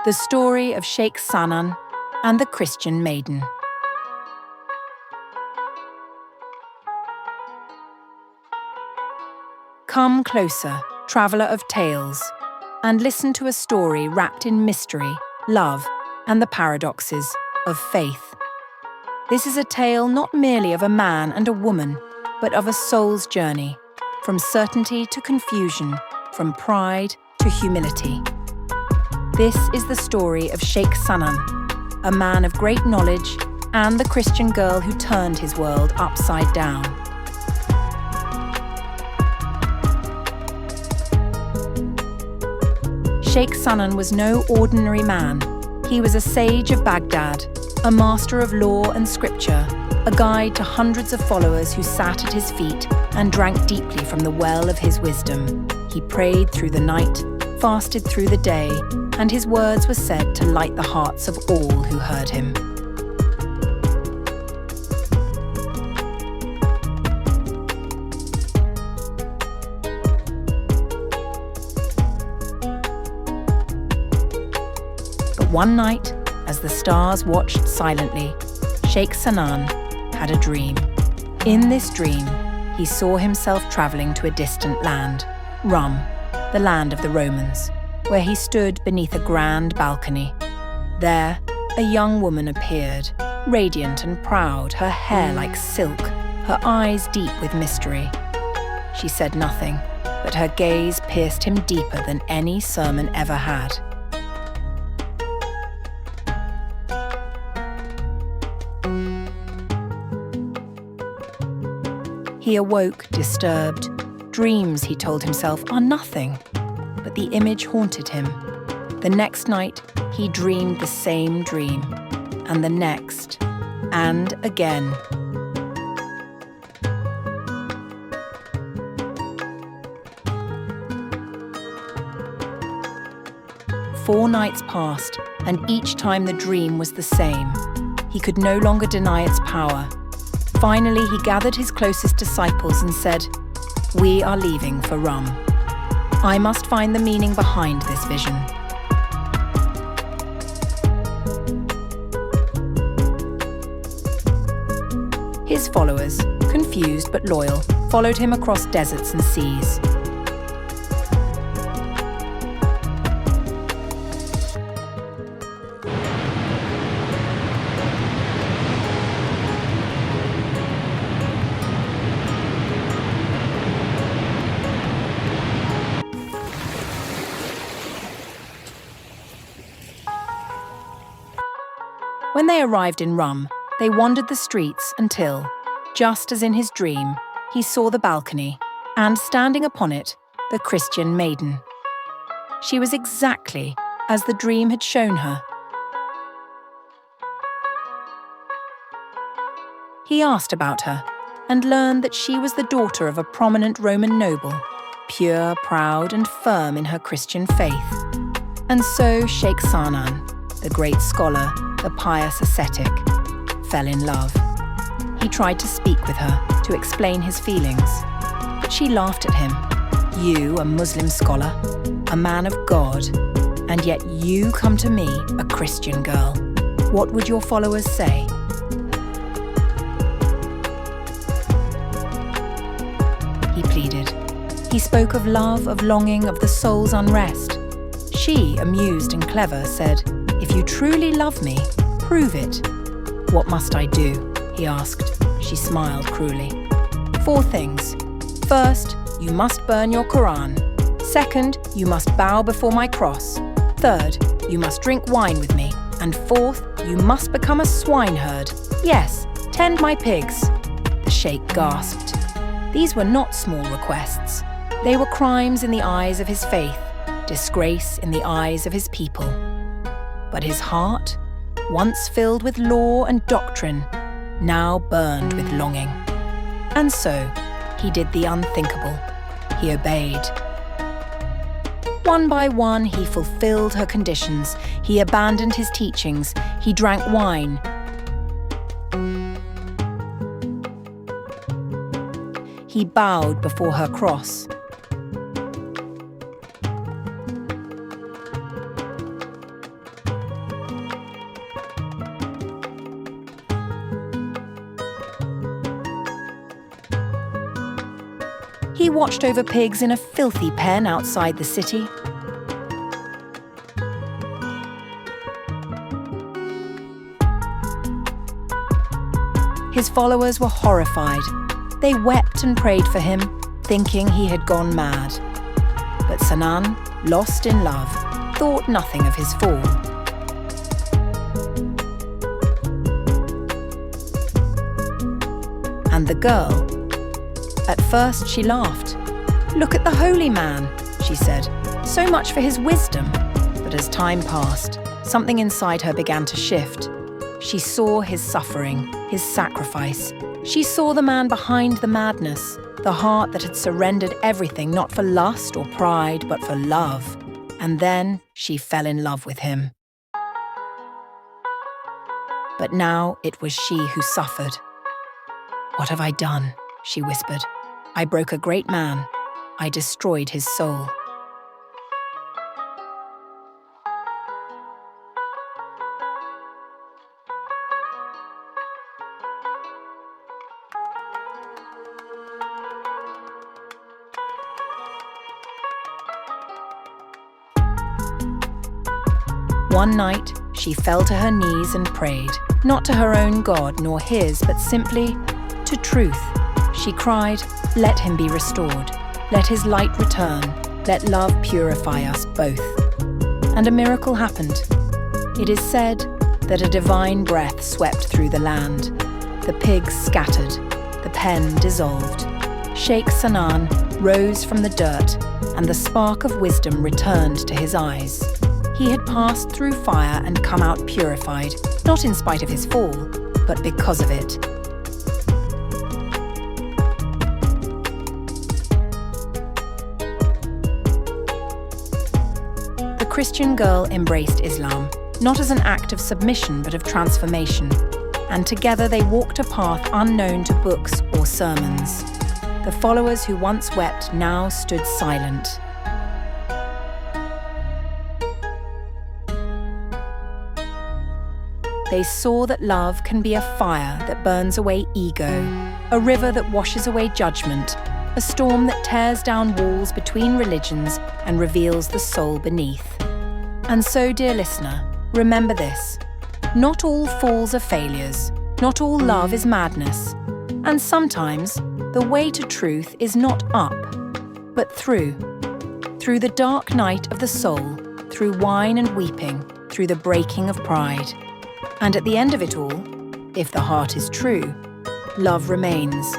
The story of Sheikh Sanan and the Christian maiden. Come closer, traveller of tales, and listen to a story wrapped in mystery, love, and the paradoxes of faith. This is a tale not merely of a man and a woman, but of a soul's journey, from certainty to confusion, from pride to humility. This is the story of Sheikh Sanan, a man of great knowledge and the Christian girl who turned his world upside down. Sheikh Sanan was no ordinary man. He was a sage of Baghdad, a master of law and scripture, a guide to hundreds of followers who sat at his feet and drank deeply from the well of his wisdom. He prayed through the night, fasted through the day, and his words were said to light the hearts of all who heard him. But one night, as the stars watched silently, Sheikh Sanan had a dream. In this dream, he saw himself travelling to a distant land, Rum, the land of the Romans, where he stood beneath a grand balcony. There, a young woman appeared, radiant and proud, her hair like silk, her eyes deep with mystery. She said nothing, but her gaze pierced him deeper than any sermon ever had. He awoke disturbed. Dreams, he told himself, are nothing. But the image haunted him. The next night, he dreamed the same dream, and the next, and again. Four nights passed, and each time the dream was the same. He could no longer deny its power. Finally, he gathered his closest disciples and said, "We are leaving for Rum. I must find the meaning behind this vision." His followers, confused but loyal, followed him across deserts and seas. When they arrived in Rum, they wandered the streets until, just as in his dream, he saw the balcony and, standing upon it, the Christian maiden. She was exactly as the dream had shown her. He asked about her and learned that she was the daughter of a prominent Roman noble, pure, proud, and firm in her Christian faith. And so Sheikh Sanan, the great scholar, the pious ascetic, fell in love. He tried to speak with her, to explain his feelings, but she laughed at him. "You, a Muslim scholar, a man of God, and yet you come to me, a Christian girl. What would your followers say?" He pleaded. He spoke of love, of longing, of the soul's unrest. She, amused and clever, said, "If you truly love me, prove it." "What must I do?" he asked. She smiled cruelly. "4 things. First, you must burn your Quran. Second, you must bow before my cross. Third, you must drink wine with me. And fourth, you must become a swineherd. Yes, tend my pigs." The sheikh gasped. These were not small requests. They were crimes in the eyes of his faith, disgrace in the eyes of his people. But his heart, once filled with law and doctrine, now burned with longing. And so, he did the unthinkable. He obeyed. One by one, he fulfilled her conditions. He abandoned his teachings. He drank wine. He bowed before her cross. He watched over pigs in a filthy pen outside the city. His followers were horrified. They wept and prayed for him, thinking he had gone mad. But Sanan, lost in love, thought nothing of his fall. And the girl, at first she laughed. "Look at the holy man," she said. "So much for his wisdom." But as time passed, something inside her began to shift. She saw his suffering, his sacrifice. She saw the man behind the madness, the heart that had surrendered everything, not for lust or pride, but for love. And then she fell in love with him. But now it was she who suffered. "What have I done?" she whispered. "I broke a great man. I destroyed his soul." One night, she fell to her knees and prayed, not to her own God nor his, but simply to truth. She cried, "Let him be restored. Let his light return. Let love purify us both." And a miracle happened. It is said that a divine breath swept through the land. The pigs scattered. The pen dissolved. Sheikh Sanan rose from the dirt, and the spark of wisdom returned to his eyes. He had passed through fire and come out purified, not in spite of his fall, but because of it. The Christian girl embraced Islam, not as an act of submission but of transformation, and together they walked a path unknown to books or sermons. The followers who once wept now stood silent. They saw that love can be a fire that burns away ego, a river that washes away judgment, a storm that tears down walls between religions and reveals the soul beneath. And so, dear listener, remember this: not all falls are failures, not all love is madness, and sometimes the way to truth is not up, but through the dark night of the soul, through wine and weeping, through the breaking of pride. And at the end of it all, if the heart is true, love remains.